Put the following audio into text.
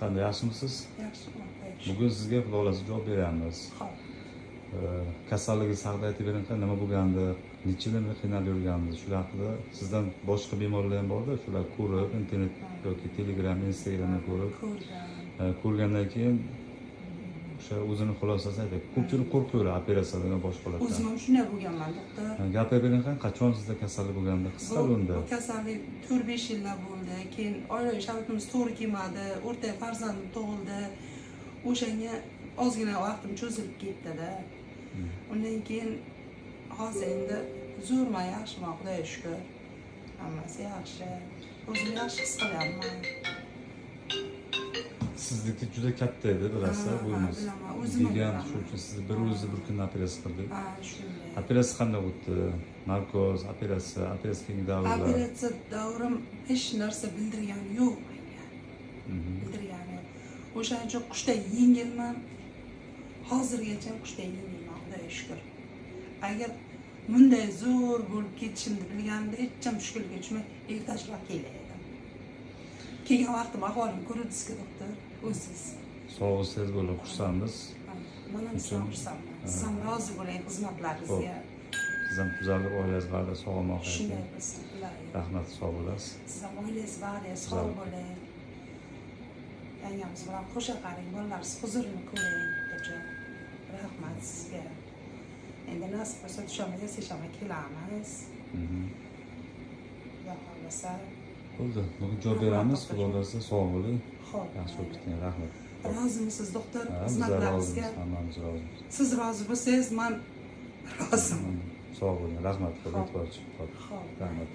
Qanday, yaxshimisiz? Yaxshiman. Bugun sizga xudo xohlasa javob beramiz. Xo'p. Kasalligingiz haqida aytib bering, nima bo'lgandi, necha yilmi qiynalib yurgansiz? Shular haqida sizdan boshqa bemorlar ham borda, shular ko'rib, internet yoki Telegram, Instagramda ko'rib, ko'rgandan keyin o'sha o'zini xulosasi aytadi. Ko'pchilik qo'rqadi operatsiyadan boshqalardan. O'zim ham shunday bo'lganman, doktor. Gapirib bering, qachon sizda kasallik bo'lgandi? Qisqa o'rinda. Bu kasallik 4-5 yillar bo'ldi. Keyin oila sharoitimiz to'g'ri kelmadi. O'rtaga farzandim tug'ildi. O'shanga ozgina vaqtim cho'zilib ketdi-da. Undan keyin hozir endi zo'rman, yaxshiman, Xudoga shukr. Hammasi yaxshi. O'zim yaxshi his qilyapman. Sizniki juda katta edi, bilasiz, bo'yingiz. Degan shu uchun sizni bir o'zi bir kunda operatsiya qildik. Ha, shunday. Operatsiya qanday o'tdi? Narkoz, operatsiya keyingi davrlar. Operatsiya davrim hech narsa bildirgani yo'q menga. Bildirgani yo'q. O'shaning uchun qushday yengilman. Hozirgacha qushday yengilman, Xudoga shukr. Agar bunday zo'r bo'lib ketishimni bilganimda hech ham shukilga tushmay ertasiroq kelardim. Kelgan vaqtim ahvolimni ko'rdingizku, doktor, o'zingiz. Sog'lig'ingiz bo'lib xursandmiz. Men ham xursandman. Siz ham rozi bo'ling xizmatlaringizga. Siz ham tuzalib oilangiz barda sog'lom Shunday bo'ling. bo'lsin. Rahmat, sog' bo'lasiz. Siz ham oilangiz barda sog' bo'ling. Yangamiz bilan qo'sha qaring, bolalaringiz huzurini ko'ring. Rahmat sizga. Endi nasib bo'lsa dushanba, seshanba kelamiz. Xudo xohlasa. Bo'ldi. Bugun javob beramiz. Xudo xohlasa sog' bo'ling. Xo'p. Yaxshi bo'lib ketgan, rahmat. Rozimisiz, doktor? Biz Xizmatlaringizga. hammamiz rozimiz. Siz rozi bo'lsangiz, men roziman. Sog' bo'ling. Rahmat. Xudo xohlasa. Xo'p. Rahmat.